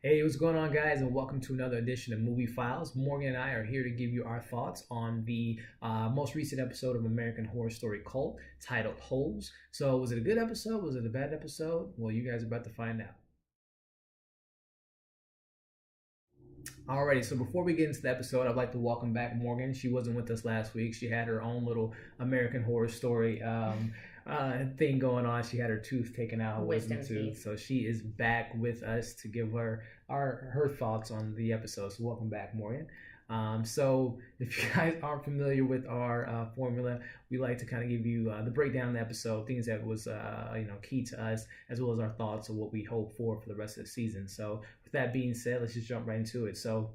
Hey, what's going on, guys, and welcome to another edition of Movie Files. Morgan and I are here to give you our thoughts on the most recent episode of American Horror Story Cult titled Holes. So, was it a good episode? Was it a bad episode? Well, you guys are about to find out. Alrighty, so before we get into the episode, I'd like to welcome back Morgan. She wasn't with us last week. She had her own little American Horror Story thing going on. She had her tooth taken out, her wisdom tooth. So she is back with us to give her thoughts on the episode. So welcome back, Morgan. So if you guys aren't familiar with our formula, we like to kind of give you the breakdown of the episode, things that was key to us, as well as our thoughts of what we hope for the rest of the season. So with that being said, let's just jump right into it. So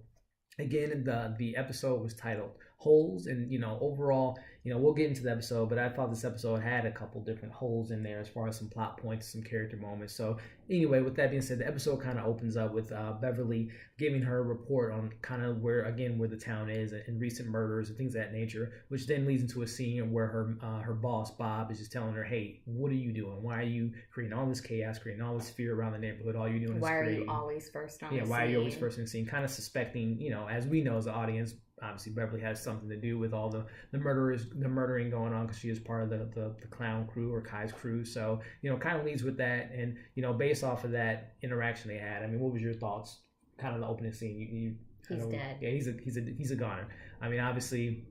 again, the episode was titled Holes, and overall, we'll get into the episode, but I thought this episode had a couple different holes in there as far as some plot points, some character moments. So anyway, with that being said, the episode kind of opens up with Beverly giving her report on kind of where the town is and recent murders and things of that nature, which then leads into a scene where her boss Bob is just telling her, "Hey, what are you doing? Why are you creating all this chaos, creating all this fear around the neighborhood? All you're doing is why are creating, you always first on the scene? Why are you always first on the scene?" Kind of suspecting, as we know as the audience, obviously Beverly has something to do with all the murdering going on, because she is part of the clown crew or Kai's crew. So kind of leads with that, and based off of that interaction they had, I mean, what was your thoughts? Kind of the opening scene. He's dead. Yeah, he's a goner. I mean, obviously,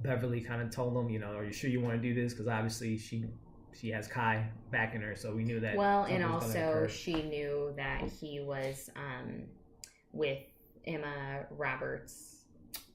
Beverly kind of told him, "Are you sure you want to do this?" Because obviously she has Kai backing her, so we knew that. Well, and also she knew that he was with Emma Roberts.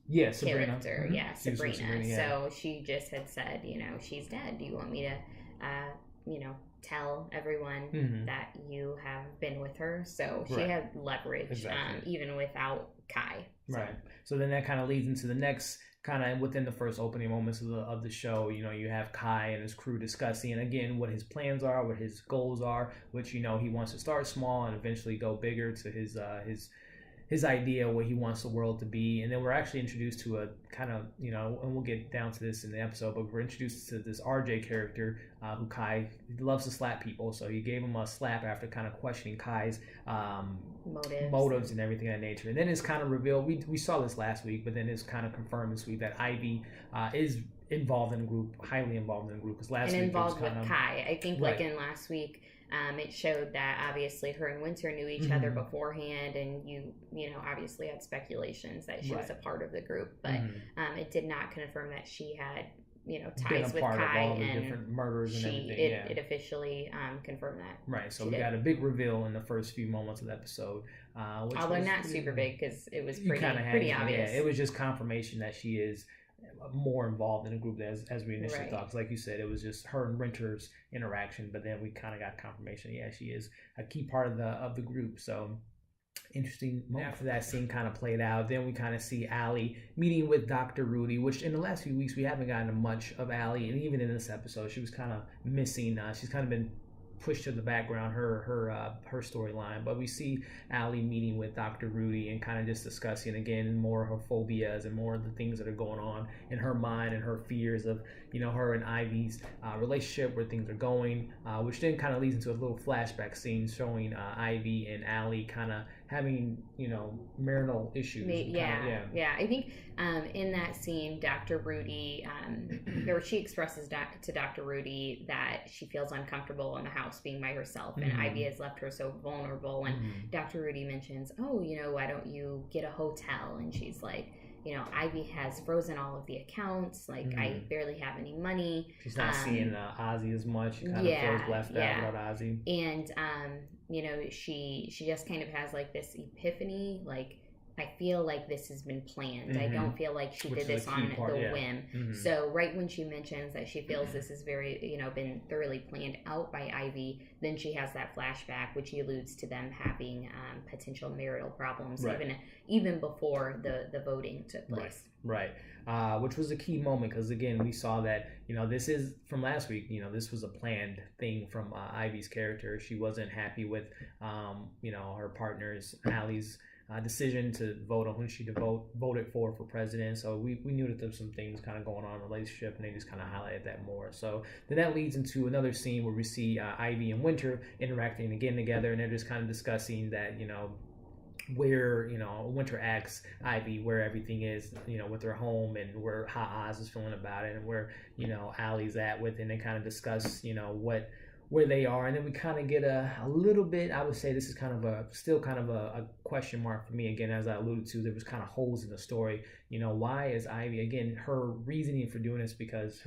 Yeah, Sabrina. Character. Mm-hmm. Yeah, Sabrina. Yeah. So she just had said, she's dead. Do you want me to, tell everyone that you have been with her? So she had leverage, even without Kai. So. Right. So then that kind of leads into the next kind of within the first opening moments of the show. You have Kai and his crew discussing, and again, what his plans are, what his goals are, which he wants to start small and eventually go bigger to his idea of what he wants the world to be. And then we're actually introduced to a kind of, and we'll get down to this in the episode, but we're introduced to this RJ character who Kai loves to slap people. So he gave him a slap after kind of questioning Kai's motives and everything of that nature. And then it's kind of revealed, we saw this last week, but then it's kind of confirmed this week that Ivy is involved in a group, highly involved in a group. Because last week involved with Kai. I think like in last week, it showed that obviously her and Winter knew each other beforehand, and you obviously had speculations that she was a part of the group, but it did not confirm that she had ties with Kai and different murders and everything. It officially confirmed that. Right. So we got a big reveal in the first few moments of the episode, although not super big, because it was pretty obvious. Yeah, it was just confirmation that she is more involved in the group as we initially thought. Like you said, it was just her and Winter's interaction, but then we kind of got confirmation. Yeah, she is a key part of the group. So interesting. After that scene kind of played out, then we kind of see Allie meeting with Dr.Rudi, which in the last few weeks we haven't gotten much of Allie, and even in this episode she was kind of missing. She's kind of been pushed to the background, her storyline, but we see Allie meeting with Dr.Rudi and kind of just discussing again more of her phobias and more of the things that are going on in her mind and her fears of her and Ivy's relationship, where things are going, which then kind of leads into a little flashback scene showing Ivy and Allie kind of having marital issues. I think in that scene, Dr.Rudi, or she expresses to Dr.Rudi that she feels uncomfortable in the house being by herself, and Ivy has left her so vulnerable, and Dr.Rudi mentions, why don't you get a hotel? And she's like, Ivy has frozen all of the accounts. Like, I barely have any money. She's not seeing Ozzy as much. She kind of feels left out without Ozzy. And, she just kind of has like this epiphany, like, I feel like this has been planned. I don't feel like she did this on the whim. So right when she mentions that she feels this is very, been thoroughly planned out by Ivy, then she has that flashback, which alludes to them having potential marital problems, even before the voting took place. Right. Which was a key moment, because again, we saw that, this is from last week, this was a planned thing from Ivy's character. She wasn't happy with, her partner's, Allie's, decision to vote on who she voted for president. So we knew that there was some things kind of going on in the relationship, and they just kind of highlighted that more. So then that leads into another scene where we see Ivy and Winter interacting again together, and they're just kind of discussing that where, Winter asks Ivy where everything is, with her home, and how Oz is feeling about it, and where, Allie's at with it, and they kind of discuss, where they are. And then we kind of get a little bit, I would say this is kind of a question mark for me. Again, as I alluded to, there was kind of holes in the story. Why is Ivy, again, her reasoning for doing this, because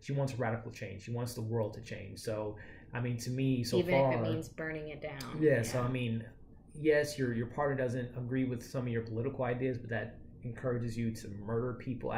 she wants radical change. She wants the world to change. So, I mean, to me, so even far, if it means burning it down. Yeah. So, I mean, yes, your party doesn't agree with some of your political ideas, but that encourages you to murder people.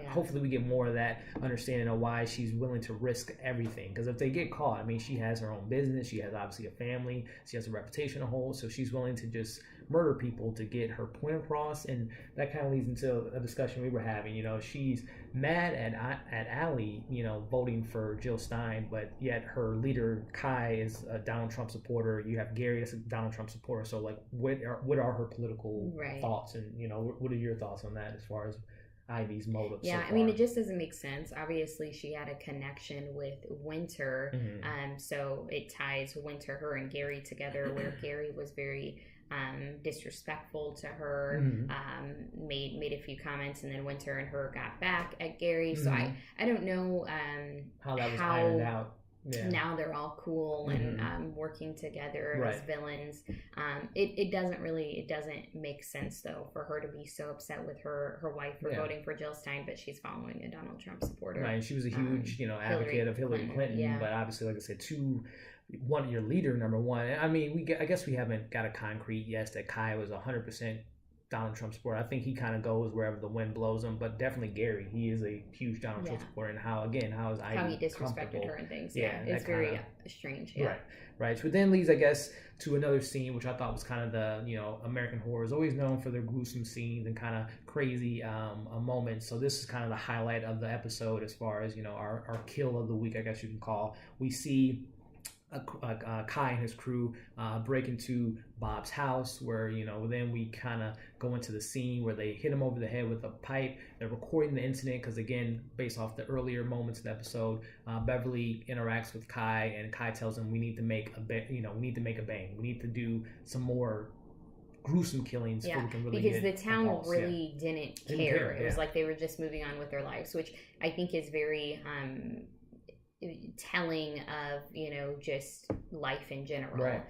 Hopefully we get more of that understanding of why she's willing to risk everything. Because if they get caught, I mean, she has her own business, she has obviously a family, she has a reputation to hold, so she's willing to just murder people to get her point across. And that kind of leads into a discussion we were having. She's mad at Allie, voting for Jill Stein, but yet her leader Kai is a Donald Trump supporter. You have Gary that's a Donald Trump supporter. So like, what are her political thoughts, and what are your thoughts on that as far as Ivy's motives? Yeah, I mean, it just doesn't make sense. Obviously, she had a connection with Winter, so it ties Winter, her, and Gary together, where Gary was very disrespectful to her, made a few comments, and then Winter and her got back at Gary. So I don't know how that was ironed out. Yeah. Now they're all cool and working together as villains. It doesn't make sense though for her to be so upset with her wife for voting for Jill Stein, but she's following a Donald Trump supporter. Right, she was a huge advocate of Hillary Clinton, but obviously, like I said, your leader, number one. I mean, I guess we haven't got a concrete yes that Kai was 100% Donald Trump supporter. I think he kind of goes wherever the wind blows him, but definitely Gary, he is a huge Donald Trump supporter. And how is Ivy how he disrespected her and things. It's very strange. Right. So then leads, I guess, to another scene, which I thought was kind of the, American Horror is always known for their gruesome scenes and kind of crazy moments. So this is kind of the highlight of the episode as far as, our kill of the week, I guess you can call. We see Kai and his crew break into Bob's house, where then we kind of go into the scene where they hit him over the head with a pipe. They're recording the incident because, again, based off the earlier moments of the episode, Beverly interacts with Kai, and Kai tells him we need to make a bang. We need to do some more gruesome killings. Yeah, because the town really didn't care. It was like they were just moving on with their lives, which I think is very telling of just life in general. Right.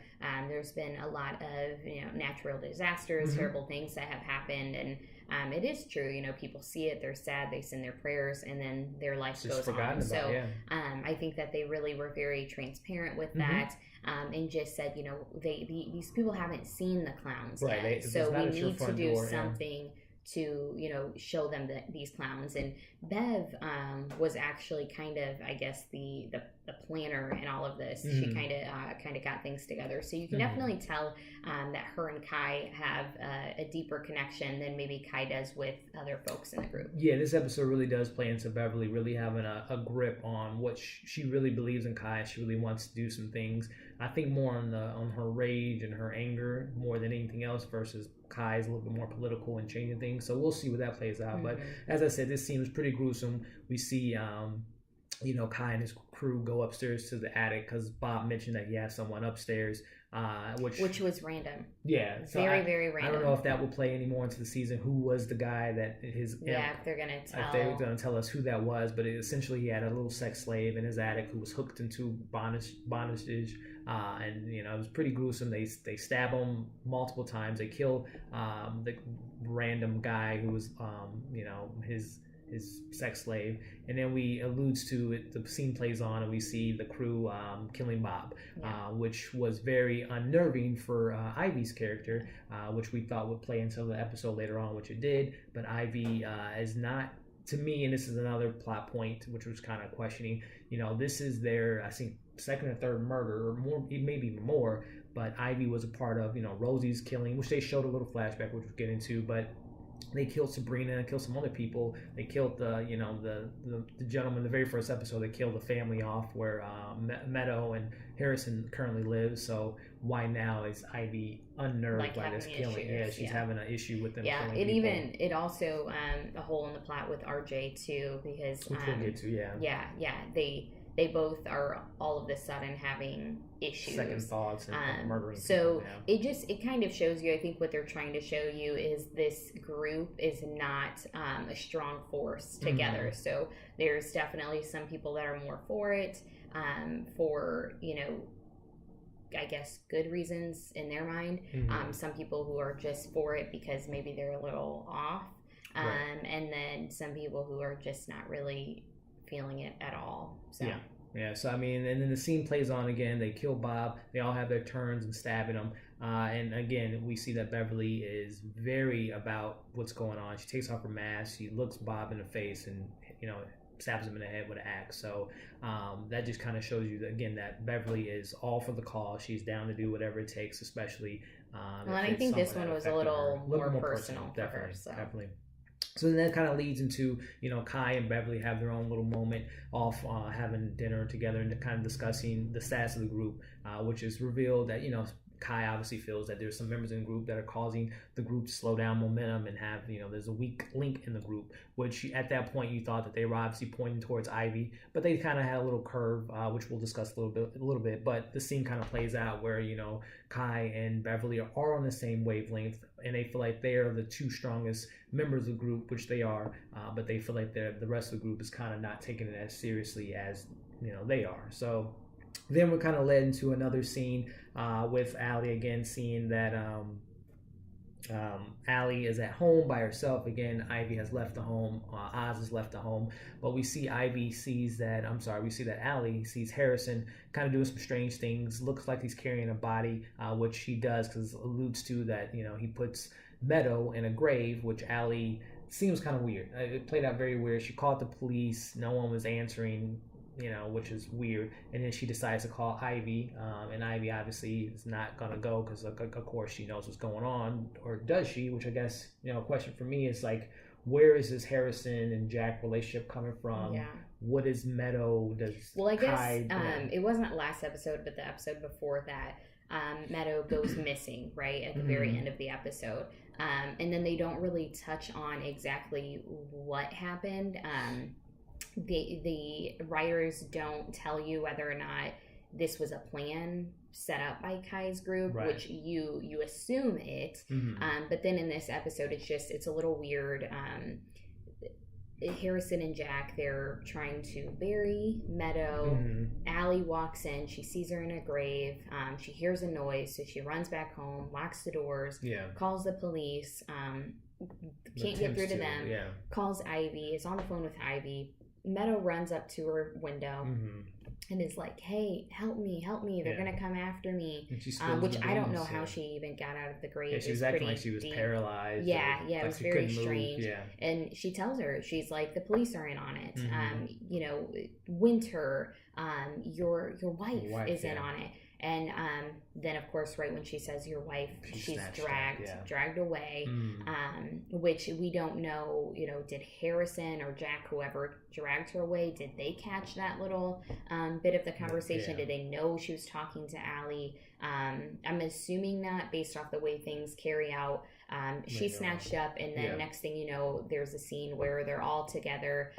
There's been a lot of natural disasters, terrible things that have happened, and it is true. People see it, they're sad, they send their prayers, and then their life goes on. So I think that they really were very transparent with that. And just said, these people haven't seen the clowns yet, so we need to do something to show them these clowns. And Bev was actually kind of, I guess, the planner in all of this. She kind of got things together, so you can definitely tell that her and Kai have a deeper connection than maybe Kai does with other folks in the group. Yeah, this episode really does play into Beverly really having a grip on what she really believes in Kai. She really wants to do some things, I think, more on her rage and her anger more than anything else, versus Kai's a little bit more political and changing things. So we'll see what that plays out. But as I said, this scene was pretty gruesome. We see Kai and his crew go upstairs to the attic because Bob mentioned that he has someone upstairs, which was random. Yeah, so very random. I don't know if that will play any more into the season. Who was the guy that if they're gonna tell us who that was? But essentially, he had a little sex slave in his attic who was hooked into bondages. And it was pretty gruesome. They stab him multiple times. They kill the random guy who was his sex slave, and then we alludes to it. The scene plays on, and we see the crew killing Bob, which was very unnerving for Ivy's character, which we thought would play into the episode later on, which it did. But Ivy is not. To me, and this is another plot point, which was kind of questioning, this is their, I think, second or third murder, or more, maybe even more, but Ivy was a part of, Rosie's killing, which they showed a little flashback, which we'll get into, but they killed Sabrina and killed some other people. They killed the gentleman, the very first episode, they killed the family off where Meadow and Harrison currently live. So why now is Ivy unnerved by this killing? She's having an issue with them killing people. It also a hole in the plot with RJ too, because which we'll get to, they both are all of a sudden having issues, second thoughts, and murdering so people, it kind of shows you, I think what they're trying to show you is this group is not a strong force together. So there's definitely some people that are more for it, for, you know, I guess good reasons in their mind. Some people who are just for it because maybe they're a little off, and then some people who are just not really feeling it at all. So yeah, so I mean, and then the scene plays on again. They kill Bob. They all have their turns and stabbing him. And again, we see that Beverly is very about what's going on. She takes off her mask. She looks Bob in the face and, you know, stabs him in the head with an axe. So that just kind of shows you that, again, that Beverly is all for the cause. She's down to do whatever it takes, especially. Well, and I think this one was a little more personal for her. So. Definitely. So then that kind of leads into, you know, Kai and Beverly have their own little moment off having dinner together and kind of discussing the status of the group, which is revealed that, you know, Kai obviously feels that there's some members in the group that are causing the group to slow down momentum and have, you know, there's a weak link in the group, which at that point you thought that they were obviously pointing towards Ivy, but they kind of had a little curve, which we'll discuss a little bit. But the scene kind of plays out where, you know, Kai and Beverly are on the same wavelength, and they feel like they are the two strongest members of the group, which they are, but they feel like the rest of the group is kind of not taking it as seriously as, you know, they are. So then we're kind of led into another scene with Allie again, seeing that Allie is at home by herself. Again, Ivy has left the home. Oz has left the home. But we see we see that Allie sees Harrison kind of doing some strange things. Looks like he's carrying a body, which he does because it alludes to that, you know, he puts Meadow in a grave, which Allie seems kind of weird. It played out very weird. She called the police. No one was answering, you know, which is weird. And then she decides to call Ivy, and Ivy obviously is not gonna go because of course she knows what's going on, or does she? Which I guess, you know, a question for me is like, where is this Harrison and Jack relationship coming from? Yeah. What is Meadow? I guess it wasn't last episode, but the episode before that, Meadow goes missing right at the very end of the episode, and then they don't really touch on exactly what happened. The writers don't tell you whether or not this was a plan set up by Kai's group, which you assume it. But then in this episode, it's a little weird. Harrison and Jack, they're trying to bury Meadow. Allie walks in. She sees her in a grave. She hears a noise, so she runs back home, locks the doors, calls the police. Can't get through to them. Calls Ivy, is on the phone with Ivy. Meadow runs up to her window and is like, "Hey, help me! They're gonna come after me." Which I don't know how she even got out of the grave. Yeah, she was acting like she was paralyzed. It was very strange. And she tells her, she's like, "The police are in on it. You know, Winter, your wife is in on it." And then, of course, right when she says your wife, she's dragged away, which we don't know, you know, did Harrison or Jack, whoever dragged her away, did they catch that little bit of the conversation? Did they know she was talking to Allie? I'm assuming not, based off the way things carry out. She's snatched up, and then next thing you know, there's a scene where they're all together.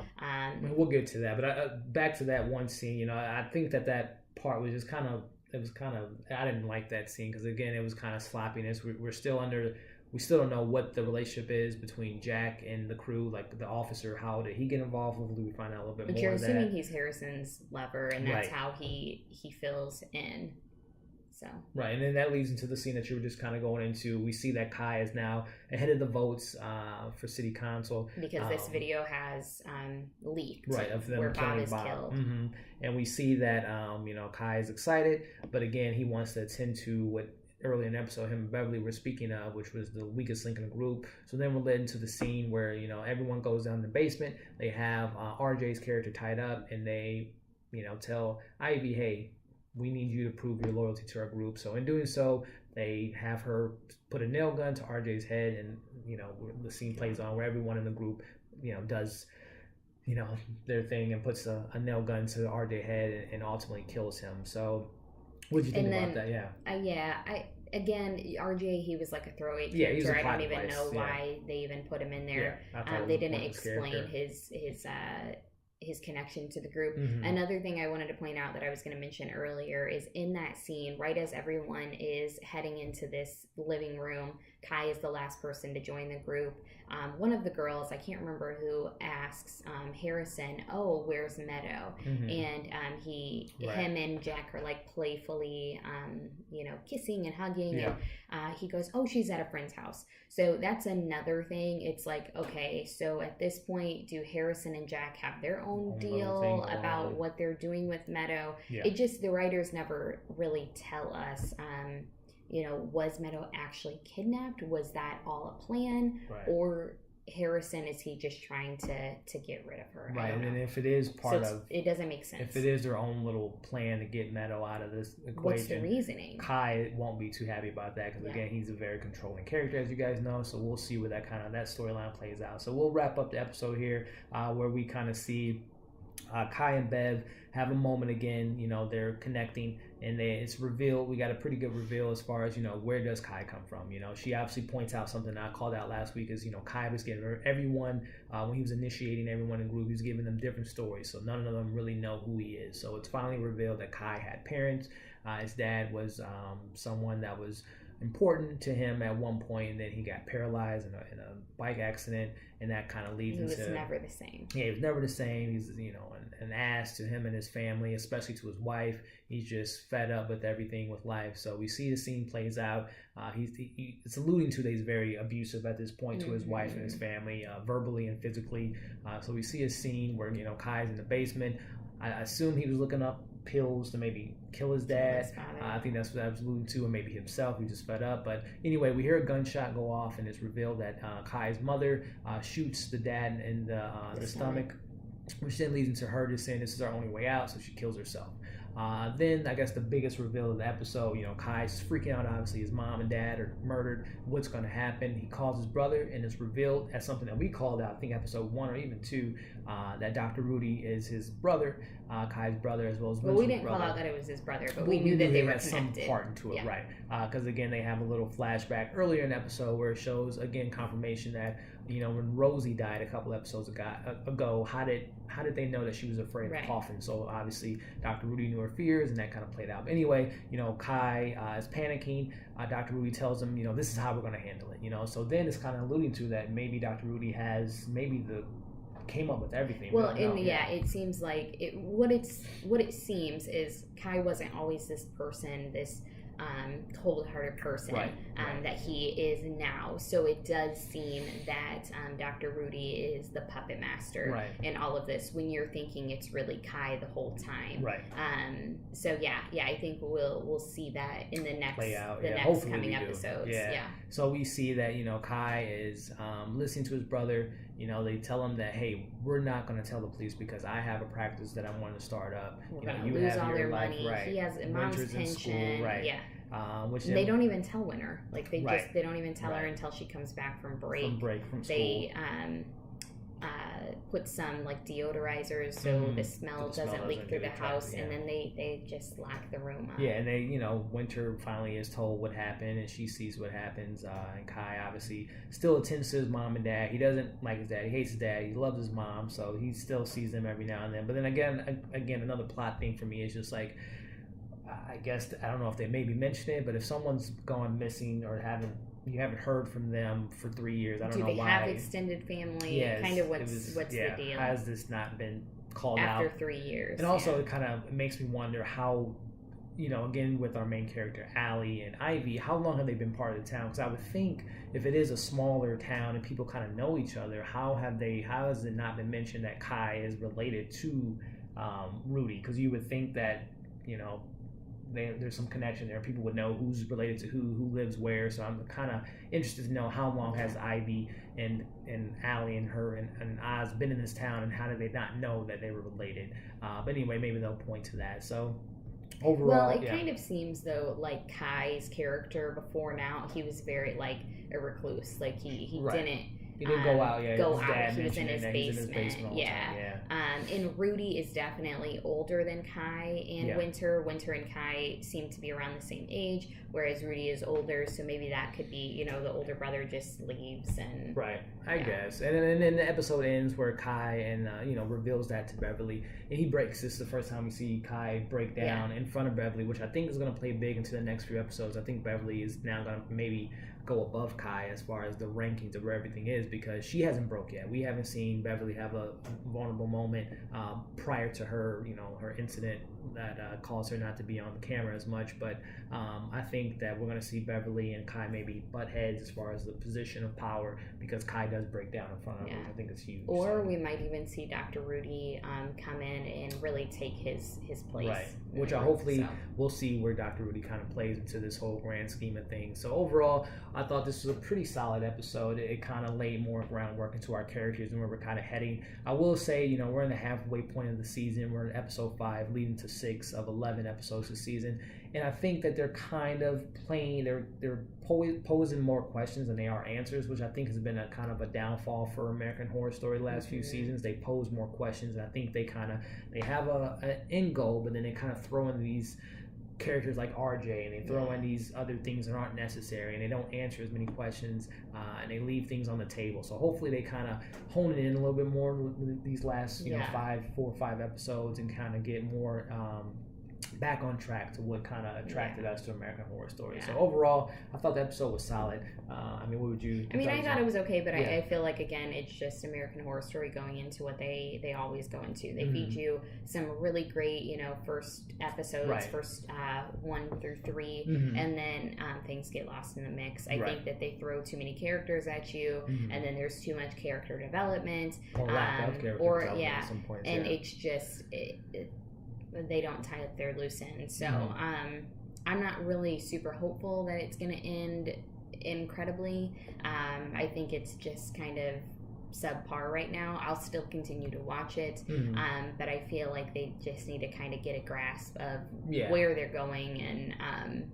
We'll get to that, but back to that one scene, you know, I think that part was just kind of, I didn't like that scene because, again, it was kind of sloppiness. We still don't know what the relationship is between Jack and the crew, like the officer. How did he get involved? Hopefully we find out a little bit more. But you're assuming he's Harrison's lover, and that's how he fills in. So. Right, and then that leads into the scene that you were just kind of going into. We see that Kai is now ahead of the votes for city council. Because this video has leaked. Right, of them where killing Bob is killed. And we see that, you know, Kai is excited, but again, he wants to attend to what early in the episode him and Beverly were speaking of, which was the weakest link in the group. So then we're led into the scene where, you know, everyone goes down in the basement. They have RJ's character tied up, and they, you know, tell Ivy, "Hey, we need you to prove your loyalty to our group." So in doing so, they have her put a nail gun to RJ's head, and, you know, the scene plays on where everyone in the group, you know, does, you know, their thing and puts a nail gun to RJ's head and ultimately kills him. So what did you think about that? Again, RJ, he was like a throwaway character. I don't even know why they even put him in there. They didn't explain his connection to the group. Another thing I wanted to point out that I was going to mention earlier is in that scene, right as everyone is heading into this living room, Kai is the last person to join the group. One of the girls, I can't remember who, asks Harrison, "Oh, where's Meadow?" And him and Jack are like playfully, kissing and hugging. Yeah. And he goes, "Oh, she's at a friend's house." So that's another thing. It's like, okay, so at this point, do Harrison and Jack have their own deal about what they're doing with Meadow? Yeah. It just, the writers never really tell us. Was Meadow actually kidnapped? Was that all a plan? Right. Or Harrison, is he just trying to get rid of her? Right, and if it is it doesn't make sense. If it is their own little plan to get Meadow out of this equation, what's the reasoning? Kai won't be too happy about that because again, he's a very controlling character, as you guys know. So we'll see where that storyline plays out. So we'll wrap up the episode here, where we kind of see Kai and Bev have a moment again. They're connecting, and it's revealed. We got a pretty good reveal as far as where does Kai come from. She obviously points out something I called out last week is Kai was giving everyone when he was initiating everyone in the group, he was giving them different stories, so none of them really know who he is. So it's finally revealed that Kai had parents. His dad was someone that was important to him at one point, and then he got paralyzed in a bike accident, and that kind of leads into... He was never the same. Yeah, he was never the same. He's, an ass to him and his family, especially to his wife. He's just fed up with everything with life. So we see the scene plays out. It's alluding to that he's very abusive at this point to his wife and his family, verbally and physically. So we see a scene where, Kai's in the basement. I assume he was looking up pills to maybe kill his dad. I think that's what I was alluding to, or maybe himself. He just fed up. But anyway, we hear a gunshot go off, and it's revealed that Kai's mother shoots the dad in the stomach, which then leads into her just saying this is our only way out, so she kills herself. Then I guess the biggest reveal of the episode, Kai's freaking out. Obviously his mom and dad are murdered. What's going to happen? He calls his brother, and it's revealed as something that we called out, I think episode 1 or even 2, that Dr.Rudi is his brother, Kai's brother, as well as Well, we didn't call out that it was his brother, but we knew that they were connected. Some part into it, right? Because again, they have a little flashback earlier in the episode where it shows again confirmation that when Rosie died a couple episodes ago, how did they know that she was afraid of coughing? So obviously Dr. Rudi knew her fears, and that kind of played out. But anyway, Kai is panicking. Dr. Rudi tells him, this is how we're going to handle it. So then it's kind of alluding to that maybe Dr. Rudi came up with everything. Well, it seems like what it seems is Kai wasn't always this person, this cold-hearted person that he is now. So it does seem that Dr. Rudi is the puppet master in all of this, when you're thinking it's really Kai the whole time. Right. So I think we'll see that in the next next coming episodes. Yeah. So we see that Kai is listening to his brother. They tell him that, hey, we're not going to tell the police because I have a practice that I want to start up. You lose all their money. He has a mom's pension. School, yeah. Which they don't even tell Winter. Like they don't even tell her until she comes back from break. From school. They put some like deodorizers so the smell doesn't leak through the house, and then they just lock the room up. Yeah, and they Winter finally is told what happened, and she sees what happens. And Kai obviously still attends to his mom and dad. He doesn't like his dad. He hates his dad. He loves his mom, so he still sees them every now and then. But then again, another plot thing for me is just like, I guess, I don't know if they maybe mentioned it, but if someone's gone missing or you haven't heard from them for 3 years, I don't know why. Do they have extended family? Yes, kind of what's the deal? How has this not been called after out? 3 years? And also it kind of makes me wonder how, again with our main character, Allie and Ivy, how long have they been part of the town? Because I would think if it is a smaller town and people kind of know each other, how has it not been mentioned that Kai is related to Rudi? Because you would think that, there's some connection there. People would know who's related to who lives where. So I'm kind of interested to know how long has Ivy and Allie and her and Oz been in this town, and how did they not know that they were related? But anyway, maybe they'll point to that. So overall, well, it kind of seems though like Kai's character before now, he was very like a recluse. Like he didn't He didn't go out. Yeah, go out. He was in his basement. Yeah. And Rudi is definitely older than Kai and Winter. Winter and Kai seem to be around the same age, whereas Rudi is older. So maybe that could be, the older brother just leaves and I guess. And then the episode ends where Kai and reveals that to Beverly, and he breaks. This is the first time we see Kai break down in front of Beverly, which I think is going to play big into the next few episodes. I think Beverly is now going to maybe go above Kai as far as the rankings of where everything is, because she hasn't broke yet. We haven't seen Beverly have a vulnerable moment prior to her, her incident that caused her not to be on the camera as much. But I think that we're going to see Beverly and Kai maybe butt heads as far as the position of power, because Kai does break down in front of her. I think it's huge. Or we might even see Dr.Rudi come in and really take his place. Right. Which hopefully we'll see where Dr.Rudi kind of plays into this whole grand scheme of things. So overall, I thought this was a pretty solid episode. It kind of laid more groundwork into our characters and where we're kind of heading. I will say, we're in the halfway point of the season. We're in episode 5, leading to 6 of 11 episodes this season. And I think that they're kind of playing, they're posing more questions than they are answers, which I think has been a kind of a downfall for American Horror Story the last few seasons. They pose more questions, and I think they have an end goal, but then they kind of throw in these characters like RJ, and they throw in these other things that aren't necessary, and they don't answer as many questions, and they leave things on the table. So hopefully they kind of hone it in a little bit more with these last 4 or 5 episodes, and kind of get more back on track to what kind of attracted us to American Horror Story. So overall, I thought the episode was solid. What would you? I thought it was okay, but I feel like, again, it's just American Horror Story going into what they always go into. They feed you some really great, first episodes, first 1 through 3, and then things get lost in the mix. I think that they throw too many characters at you, and then there's too much character development, or lack of character development at some points, and it's just they don't tie up their loose ends. So I'm not really super hopeful that it's going to end incredibly. I think it's just kind of subpar right now. I'll still continue to watch it, but I feel like they just need to kind of get a grasp of where they're going and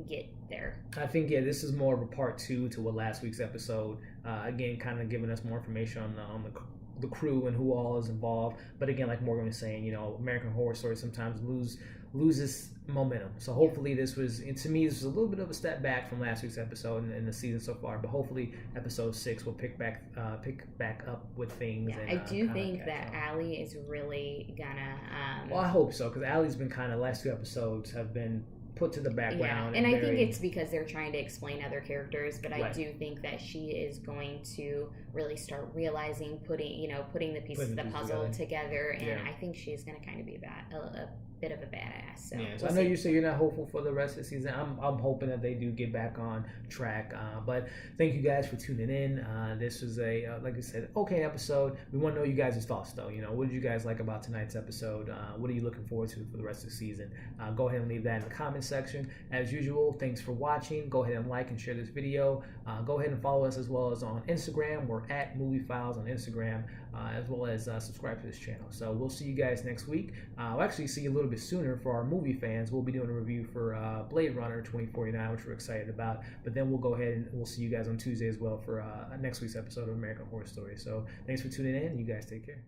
get there. I think this is more of a part 2 to what last week's episode. Again, kind of giving us more information on the crew and who all is involved. But again, like Morgan was saying, American Horror Story sometimes loses momentum. So hopefully this was a little bit of a step back from last week's episode in the season so far. But hopefully episode 6 will pick back up with things. Yeah, and, I do think that Allie is really gonna. Well, I hope so, because Allie's been kind of, last 2 episodes have been put to the background. And I think it's because they're trying to explain other characters, but I do think that she is going to really start realizing, putting the pieces of the puzzle together, and I think she's going to kind of be a bit of a badass. So, so I know you say you're not hopeful for the rest of the season. I'm hoping that they do get back on track. But thank you guys for tuning in. This was like I said, okay episode. We want to know you guys' thoughts though. What did you guys like about tonight's episode? What are you looking forward to for the rest of the season? Go ahead and leave that in the comments section. As usual, thanks for watching. Go ahead and like and share this video. Go ahead and follow us as well as on Instagram. We're at Movie Files on Instagram, as well as subscribe to this channel. So we'll see you guys next week. We'll actually see you a little bit sooner for our movie fans. We'll be doing a review for Blade Runner 2049, which we're excited about. But then we'll go ahead and we'll see you guys on Tuesday as well for next week's episode of American Horror Story. So thanks for tuning in. You guys take care.